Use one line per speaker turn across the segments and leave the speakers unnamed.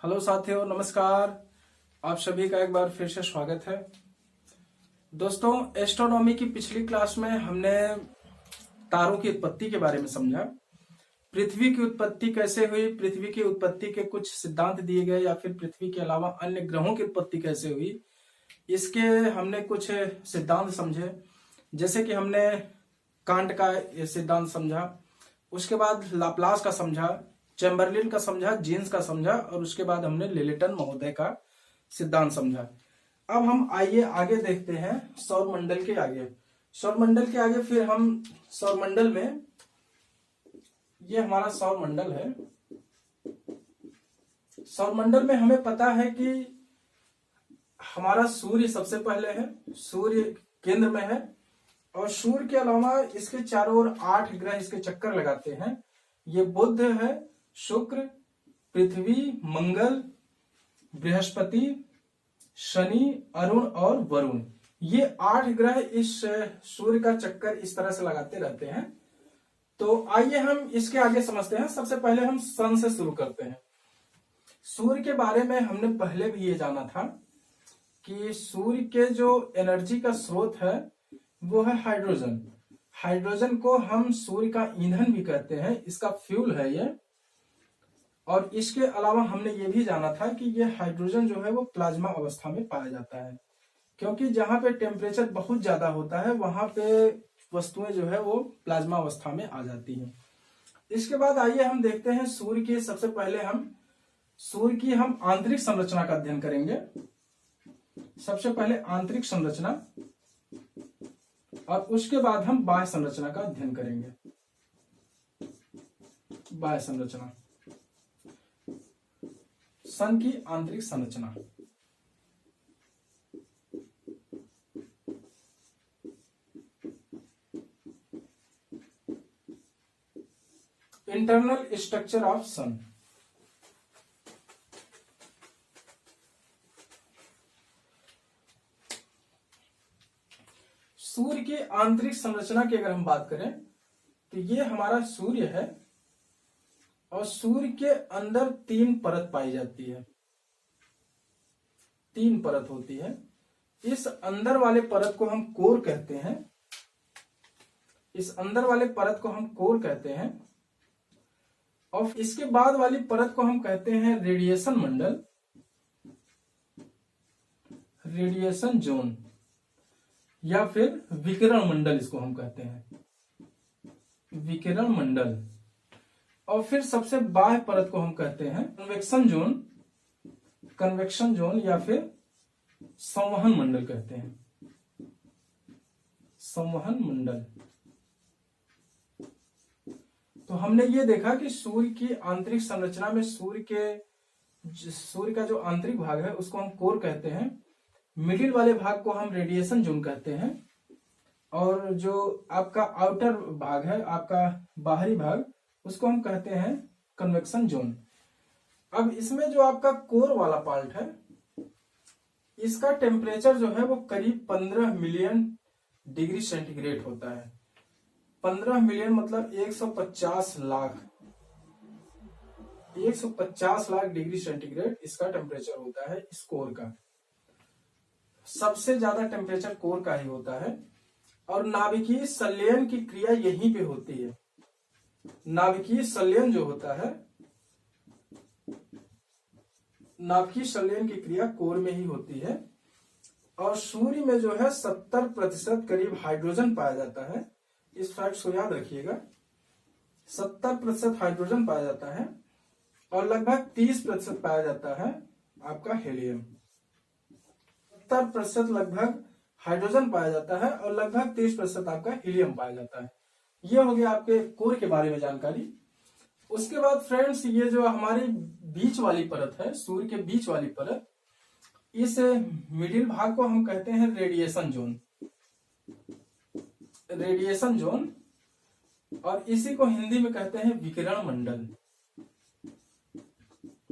Hello साथियों, नमस्कार। आप सभी का एक बार फिर से स्वागत है। दोस्तों, एस्ट्रोनॉमी की पिछली क्लास में हमने तारों की उत्पत्ति के बारे में समझा। पृथ्वी की उत्पत्ति कैसे हुई, पृथ्वी की उत्पत्ति के कुछ सिद्धांत दिए गए, या फिर पृथ्वी के अलावा अन्य ग्रहों की उत्पत्ति कैसे हुई, इसके हमने कुछ सिद्धांत समझे। जैसे कि हमने कांट का सिद्धांत समझा, उसके बाद लाप्लास का समझा, चैम्बरलिन का समझा, जीन्स का समझा, और उसके बाद हमने लेलेटन महोदय का सिद्धांत समझा। अब हम आइए आगे देखते हैं सौरमंडल के आगे। सौरमंडल के आगे फिर हम सौरमंडल में, ये हमारा सौरमंडल है। सौरमंडल में हमें पता है कि हमारा सूर्य सबसे पहले है, सूर्य केंद्र में है, और सूर्य के अलावा इसके चारों ओर 8 ग्रह इसके चक्कर लगाते हैं। ये बुध है, शुक्र, पृथ्वी, मंगल, बृहस्पति, शनि, अरुण और वरुण। ये 8 ग्रह इस सूर्य का चक्कर इस तरह से लगाते रहते हैं। तो आइए हम इसके आगे समझते हैं। सबसे पहले हम सन से शुरू करते हैं। सूर्य के बारे में हमने पहले भी ये जाना था कि सूर्य के जो एनर्जी का स्रोत है वो है हाइड्रोजन। हाइड्रोजन को हम सूर्य का ईंधन भी कहते हैं, इसका फ्यूल है ये। और इसके अलावा हमने ये भी जाना था कि ये हाइड्रोजन जो है वो प्लाज्मा अवस्था में पाया जाता है, क्योंकि जहां पे टेम्परेचर बहुत ज्यादा होता है वहां पे वस्तुएं जो है वो प्लाज्मा अवस्था में आ जाती हैं। इसके बाद आइए हम देखते हैं सूर्य की। सबसे पहले हम सूर्य की आंतरिक संरचना का अध्ययन करेंगे। सबसे पहले आंतरिक संरचना, और उसके बाद हम बाह्य संरचना का अध्ययन करेंगे। बाह्य संरचना, सन की आंतरिक संरचना। इंटरनल स्ट्रक्चर ऑफ सन। सूर्य की आंतरिक संरचना की अगर हम बात करें तो ये हमारा सूर्य है, और सूर्य के अंदर 3 परत पाई जाती है। 3 परत होती है। इस अंदर वाले परत को हम कोर कहते हैं। इस अंदर वाले परत को हम कोर कहते हैं, और इसके बाद वाली परत को हम कहते हैं रेडिएशन मंडल, रेडिएशन जोन, या फिर विकिरण मंडल इसको हम कहते हैं, विकिरण मंडल। और फिर सबसे बाह्य परत को हम कहते हैं कन्वेक्शन जोन, कन्वेक्शन जोन, या फिर संवहन मंडल कहते हैं, संवहन मंडल। तो हमने ये देखा कि सूर्य की आंतरिक संरचना में सूर्य का जो आंतरिक भाग है उसको हम कोर कहते हैं, मिडिल वाले भाग को हम रेडिएशन जोन कहते हैं, और जो आपका आउटर भाग है, आपका बाहरी भाग, उसको हम कहते हैं कन्वेक्शन जोन। अब इसमें जो आपका कोर वाला पार्ट है, इसका टेम्परेचर जो है वो करीब 15 मिलियन डिग्री सेंटीग्रेड होता है। 15 मिलियन मतलब 150 लाख, 150 लाख डिग्री सेंटीग्रेड इसका टेम्परेचर होता है इस कोर का। सबसे ज्यादा टेम्परेचर कोर का ही होता है, और नाभिकीय संलयन की क्रिया यहीं पे होती है। नाभिकीय संलयन जो होता है, नाभिकीय संलयन की क्रिया कोर में ही होती है। और सूर्य में जो है 70% करीब हाइड्रोजन पाया जाता है। इस फैक्ट को याद रखिएगा, 70% हाइड्रोजन पाया जाता है, और लगभग 30% पाया जाता है आपका हेलियम। 70% लगभग हाइड्रोजन पाया जाता है, और लगभग 30% आपका हीलियम पाया जाता है। ये हो गया आपके कोर के बारे में जानकारी। उसके बाद फ्रेंड्स, ये जो हमारी बीच वाली परत है, सूर्य के बीच वाली परत, इस मिडिल भाग को हम कहते हैं रेडिएशन जोन, रेडिएशन जोन, और इसी को हिंदी में कहते हैं विकिरण मंडल,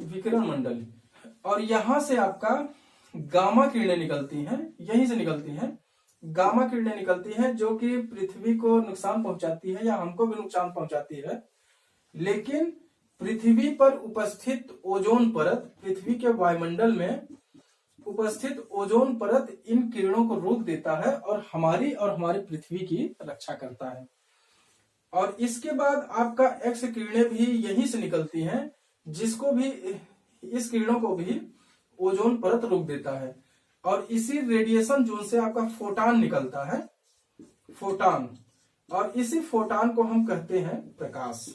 विकिरण मंडल। और यहां से आपका गामा किरणें निकलती हैं, यहीं से निकलती हैं। गामा किरणें निकलती हैं जो कि पृथ्वी को नुकसान पहुंचाती है, या हमको भी नुकसान पहुंचाती है। लेकिन पृथ्वी पर उपस्थित ओजोन परत, पृथ्वी के वायुमंडल में उपस्थित ओजोन परत इन किरणों को रोक देता है और हमारी पृथ्वी की रक्षा करता है। और इसके बाद आपका एक्स किरणें भी यहीं से निकलती हैं, जिसको भी, इस किरणों को भी ओजोन परत रोक देता है। और इसी रेडिएशन जोन से आपका फोटान निकलता है, फोटान, और इसी फोटान को हम कहते हैं प्रकाश।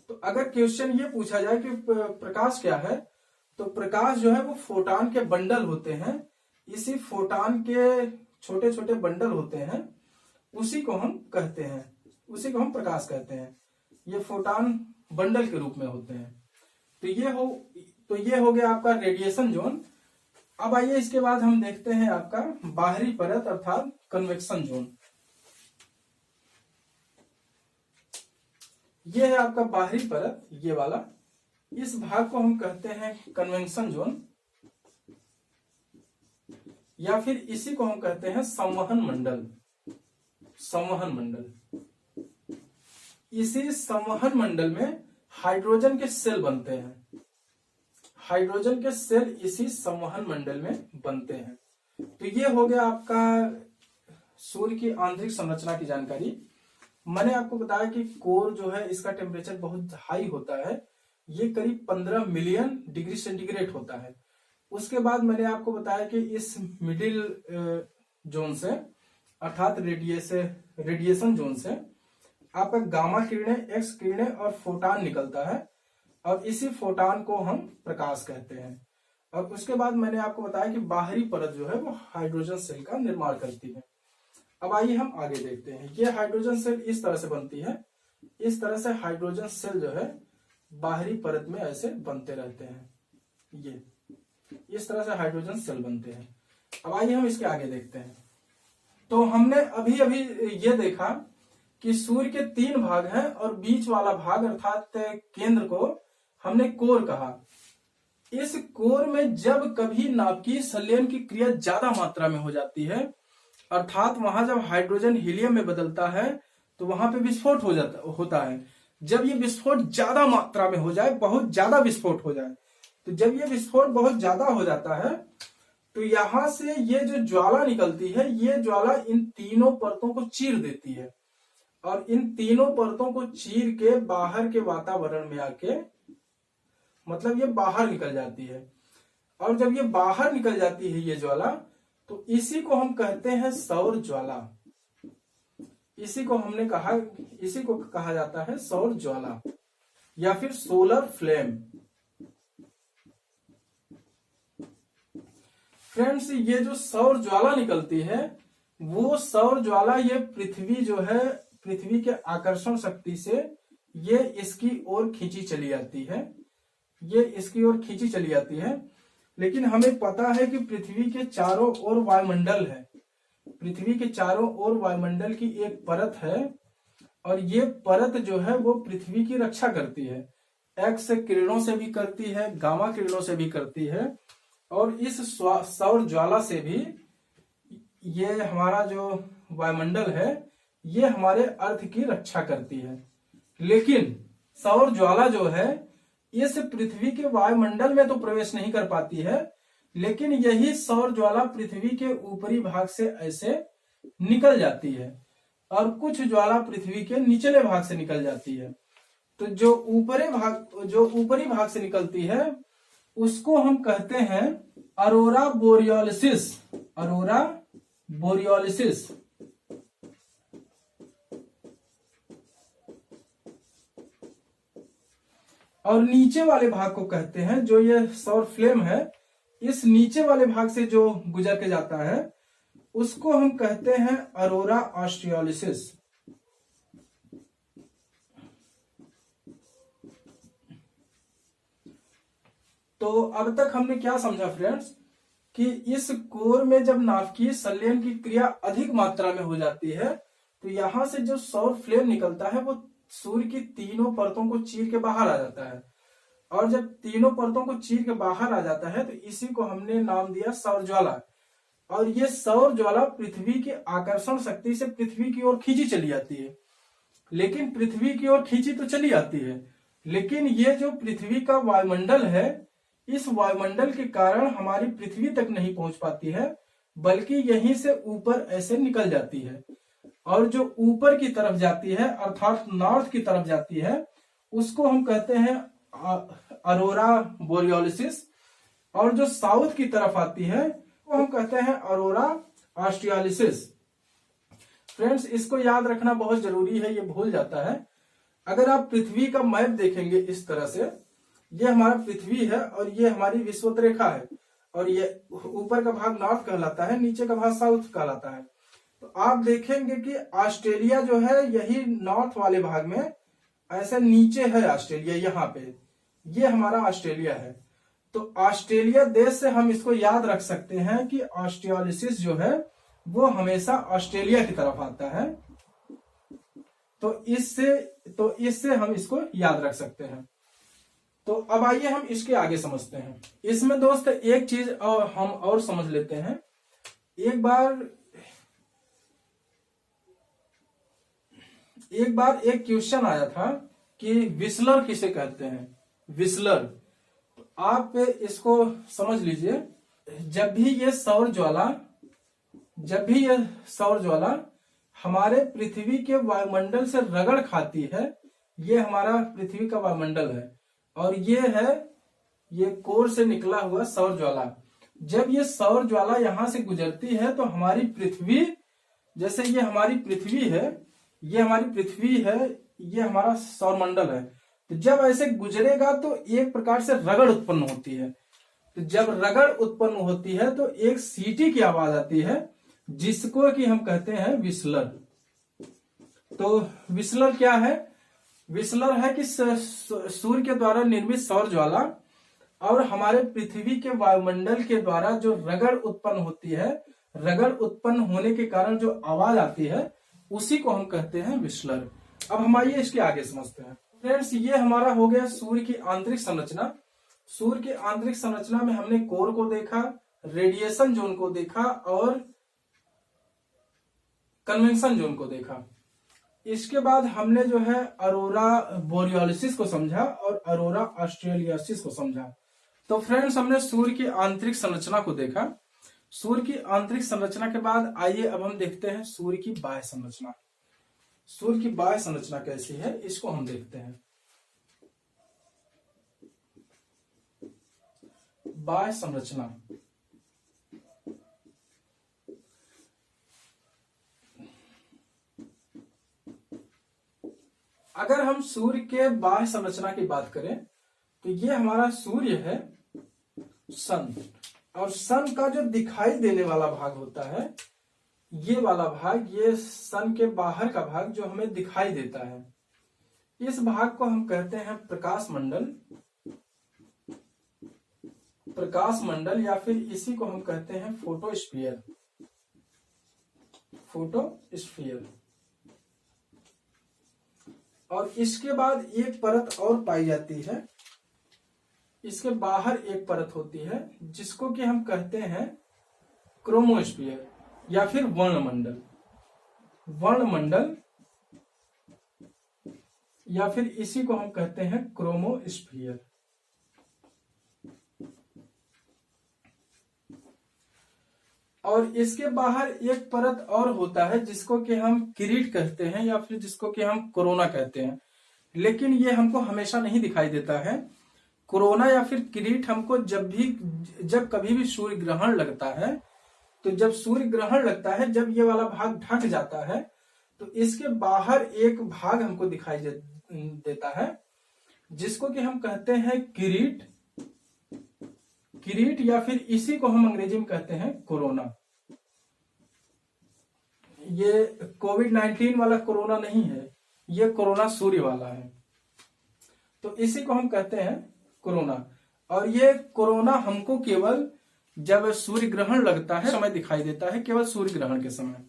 तो अगर क्वेश्चन ये पूछा जाए कि प्रकाश क्या है, तो प्रकाश जो है वो फोटान के बंडल होते हैं, इसी फोटान के छोटे छोटे बंडल होते हैं, उसी को हम कहते हैं, उसी को हम प्रकाश कहते हैं। ये फोटान बंडल के रूप में होते हैं। तो ये हो गया आपका रेडिएशन जोन। अब आइए इसके बाद हम देखते हैं आपका बाहरी परत अर्थात कन्वेक्शन जोन। ये है आपका बाहरी परत, ये वाला, इस भाग को हम कहते हैं कन्वेक्शन जोन, या फिर इसी को हम कहते हैं संवहन मंडल, संवहन मंडल। इसी संवहन मंडल में हाइड्रोजन के सेल बनते हैं, हाइड्रोजन के सेल इसी संवहन मंडल में बनते हैं। तो ये हो गया आपका सूर्य की आंतरिक संरचना की जानकारी। मैंने आपको बताया कि कोर जो है इसका टेम्परेचर बहुत हाई होता है, ये करीब 15 मिलियन डिग्री सेंटीग्रेड होता है। उसके बाद मैंने आपको बताया कि इस मिडिल जोन से अर्थात रेडिएशन जोन से आपका गामा किरणें, एक्स किरणें और फोटान निकलता है, और इसी फोटान को हम प्रकाश कहते हैं। और उसके बाद मैंने आपको बताया कि बाहरी परत जो है वो हाइड्रोजन सेल का निर्माण करती है। अब आइए हम आगे देखते हैं। ये हाइड्रोजन सेल इस तरह से बनती है, इस तरह से हाइड्रोजन सेल जो है बाहरी परत में ऐसे बनते रहते हैं, ये इस तरह से हाइड्रोजन सेल बनते हैं। अब आइए हम इसके आगे देखते हैं। तो हमने अभी अभी ये देखा कि सूर्य के 3 भाग हैं और बीच वाला भाग अर्थात केंद्र को हमने कोर कहा। इस कोर में जब कभी नाभिकीय संलयन की क्रिया ज्यादा मात्रा में हो जाती है, अर्थात वहां जब हाइड्रोजन हीलियम में बदलता है तो वहां पे विस्फोट होता है। जब ये विस्फोट ज्यादा मात्रा में हो जाए, बहुत ज्यादा विस्फोट हो जाए, तो जब ये विस्फोट बहुत ज्यादा हो जाता है तो यहां से ये जो ज्वाला निकलती है, ये ज्वाला इन तीनों परतों को चीर देती है, और इन तीनों परतों को चीर के बाहर के वातावरण में आके, मतलब ये बाहर निकल जाती है। और जब ये बाहर निकल जाती है ये ज्वाला, तो इसी को हम कहते हैं सौर ज्वाला। इसी को कहा जाता है सौर ज्वाला या फिर सोलर फ्लेम। फ्रेंड्स, ये जो सौर ज्वाला निकलती है, वो सौर ज्वाला ये पृथ्वी जो है, पृथ्वी के आकर्षण शक्ति से ये इसकी ओर खींची चली जाती है, ये इसकी ओर खींची चली जाती है। लेकिन हमें पता है कि पृथ्वी के चारों ओर वायुमंडल है, पृथ्वी के चारों ओर वायुमंडल की एक परत है, और ये परत जो है वो पृथ्वी की रक्षा करती है। एक्स किरणों से भी करती है, गामा किरणों से भी करती है, और इस सौर ज्वाला से भी ये हमारा जो वायुमंडल है ये हमारे अर्थ की रक्षा करती है। लेकिन सौर ज्वाला जो है इस पृथ्वी के वायुमंडल में तो प्रवेश नहीं कर पाती है, लेकिन यही सौर ज्वाला पृथ्वी के ऊपरी भाग से ऐसे निकल जाती है, और कुछ ज्वाला पृथ्वी के निचले भाग से निकल जाती है। तो जो ऊपरी भाग से निकलती है उसको हम कहते हैं अरोरा बोरियोलिसिस, अरोरा बोरियोलिसिस। और नीचे वाले भाग को कहते हैं, जो ये सौर फ्लेम है, इस नीचे वाले भाग से जो गुजर के जाता है उसको हम कहते हैं अरोरा ऑस्ट्रियोलिसिस। तो अब तक हमने क्या समझा फ्रेंड्स, कि इस कोर में जब नाभिकीय संलयन की क्रिया अधिक मात्रा में हो जाती है तो यहां से जो सौर फ्लेम निकलता है वो सूर्य की तीनों परतों को चीर के बाहर आ जाता है, और जब तीनों परतों को चीर के बाहर आ जाता है तो इसी को हमने नाम दिया सौर ज्वाला। और ये सौर ज्वाला पृथ्वी के आकर्षण शक्ति से पृथ्वी की ओर खींची चली जाती है। लेकिन पृथ्वी की ओर खींची तो चली आती है, लेकिन ये जो पृथ्वी का वायुमंडल है, इस वायुमंडल के कारण हमारी पृथ्वी तक नहीं पहुंच पाती है, बल्कि यहीं से ऊपर ऐसे निकल जाती है। और जो ऊपर की तरफ जाती है अर्थात नॉर्थ की तरफ जाती है, उसको हम कहते हैं अरोरा बोरियोलिसिस। और जो साउथ की तरफ आती है वो हम कहते हैं अरोरा ऑस्ट्रियालिसिस। फ्रेंड्स, इसको याद रखना बहुत जरूरी है, ये भूल जाता है। अगर आप पृथ्वी का मैप देखेंगे इस तरह से, ये हमारा पृथ्वी है और ये हमारी विषुवत रेखा है, और ये ऊपर का भाग नॉर्थ कहलाता है, नीचे का भाग साउथ कहलाता है। तो आप देखेंगे कि ऑस्ट्रेलिया जो है यही नॉर्थ वाले भाग में ऐसे नीचे है ऑस्ट्रेलिया, यहाँ पे ये हमारा ऑस्ट्रेलिया है। तो ऑस्ट्रेलिया देश से हम इसको याद रख सकते हैं कि ऑस्ट्रियालिसिस जो है वो हमेशा ऑस्ट्रेलिया की तरफ आता है। तो इससे हम इसको याद रख सकते हैं। तो अब आइए हम इसके आगे समझते हैं। इसमें दोस्त एक चीज हम और समझ लेते हैं। एक बार एक क्वेश्चन आया था कि विस्लर किसे कहते हैं, विस्लर। तो आप इसको समझ लीजिए, जब भी ये सौर ज्वाला हमारे पृथ्वी के वायुमंडल से रगड़ खाती है, ये हमारा पृथ्वी का वायुमंडल है और ये कोर से निकला हुआ सौर ज्वाला। जब ये सौर ज्वाला यहां से गुजरती है तो हमारी पृथ्वी, जैसे ये हमारी पृथ्वी है, ये हमारा सौरमंडल है। तो जब ऐसे गुजरेगा तो एक प्रकार से रगड़ उत्पन्न होती है। तो जब रगड़ उत्पन्न होती है तो एक सीटी की आवाज आती है, जिसको कि हम कहते हैं विस्लर। तो विस्लर क्या है? विस्लर है कि सूर्य के द्वारा निर्मित सौर ज्वाला और हमारे पृथ्वी के वायुमंडल के द्वारा जो रगड़ उत्पन्न होती है, रगड़ उत्पन्न होने के कारण जो आवाज आती है, उसी को हम कहते हैं विस्लर। अब हम आइए इसके आगे समझते हैं। फ्रेंड्स, ये हमारा हो गया सूर्य की आंतरिक संरचना। सूर्य की आंतरिक संरचना में हमने कोर को देखा, रेडिएशन जोन को देखा और कन्वेंशन जोन को देखा। इसके बाद हमने जो है अरोरा बोरियोलिसिस को समझा और अरोरा ऑस्ट्रेलियासिस को समझा। तो फ्रेंड्स, हमने सूर्य की आंतरिक संरचना को देखा। सूर्य की आंतरिक संरचना के बाद आइए अब हम देखते हैं सूर्य की बाह्य संरचना। सूर्य की बाह्य संरचना कैसी है, इसको हम देखते हैं। बाह्य संरचना, अगर हम सूर्य के बाह्य संरचना की बात करें तो ये हमारा सूर्य है, सन। और सन का जो दिखाई देने वाला भाग होता है, ये वाला भाग, ये सन के बाहर का भाग जो हमें दिखाई देता है, इस भाग को हम कहते हैं प्रकाश मंडल। प्रकाश मंडल या फिर इसी को हम कहते हैं फोटोस्फीयर। फोटोस्फीयर। और इसके बाद एक परत और पाई जाती है, इसके बाहर एक परत होती है जिसको कि हम कहते हैं क्रोमोस्फीयर या फिर वर्णमंडल। वर्णमंडल या फिर इसी को हम कहते हैं क्रोमोस्फीयर। और इसके बाहर एक परत और होता है जिसको कि हम किरीट कहते हैं या फिर जिसको कि हम कोरोना कहते हैं, लेकिन ये हमको हमेशा नहीं दिखाई देता है। कोरोना या फिर किरीट हमको जब कभी भी सूर्य ग्रहण लगता है, तो जब सूर्य ग्रहण लगता है, जब ये वाला भाग ढक जाता है, तो इसके बाहर एक भाग हमको दिखाई देता है जिसको कि हम कहते हैं किरीट। किरीट या फिर इसी को हम अंग्रेजी में कहते हैं कोरोना। ये कोविड-19 वाला कोरोना नहीं है, ये कोरोना सूर्य वाला है। तो इसी को हम कहते हैं कोरोना। और ये कोरोना हमको केवल जब सूर्य ग्रहण लगता है समय दिखाई देता है, केवल सूर्य ग्रहण के समय।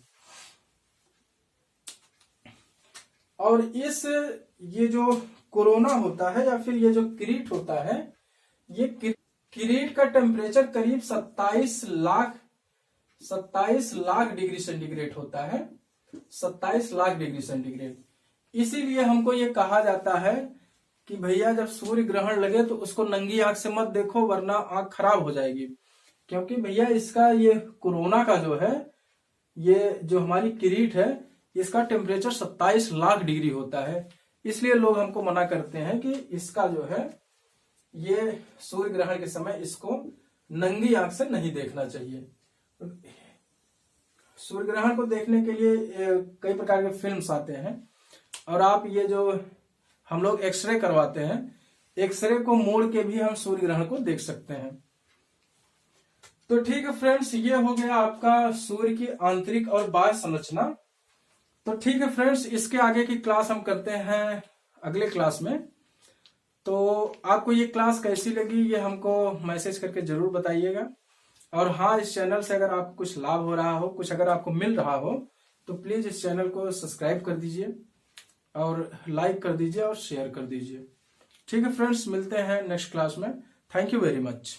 और ये जो कोरोना होता है या फिर ये जो किरीट होता है, ये किरीट का टेम्परेचर करीब 27 लाख डिग्री सेंटीग्रेड होता है। 27 लाख डिग्री सेंटीग्रेड। इसीलिए हमको ये कहा जाता है कि भैया जब सूर्य ग्रहण लगे तो उसको नंगी आंख से मत देखो, वरना आंख खराब हो जाएगी। क्योंकि भैया इसका ये कोरोना का जो है, ये जो हमारी किरीट है, इसका टेम्परेचर 27 लाख डिग्री होता है। इसलिए लोग हमको मना करते हैं कि इसका जो है, ये सूर्य ग्रहण के समय इसको नंगी आंख से नहीं देखना चाहिए। सूर्य ग्रहण को देखने के लिए कई प्रकार के फिल्म्स आते हैं, और आप ये जो हम लोग एक्सरे करवाते हैं, एक्सरे को मोड़ के भी हम सूर्य ग्रहण को देख सकते हैं। तो ठीक है फ्रेंड्स, ये हो गया आपका सूर्य की आंतरिक और बाह्य संरचना। तो ठीक है फ्रेंड्स, इसके आगे की क्लास हम करते हैं अगले क्लास में। तो आपको ये क्लास कैसी लगी ये हमको मैसेज करके जरूर बताइएगा। और हाँ, इस चैनल से अगर आपको कुछ लाभ हो रहा हो, कुछ अगर आपको मिल रहा हो, तो प्लीज इस चैनल को सब्सक्राइब कर दीजिए और लाइक कर दीजिए और शेयर कर दीजिए। ठीक है फ्रेंड्स, मिलते हैं नेक्स्ट क्लास में। Thank you very much.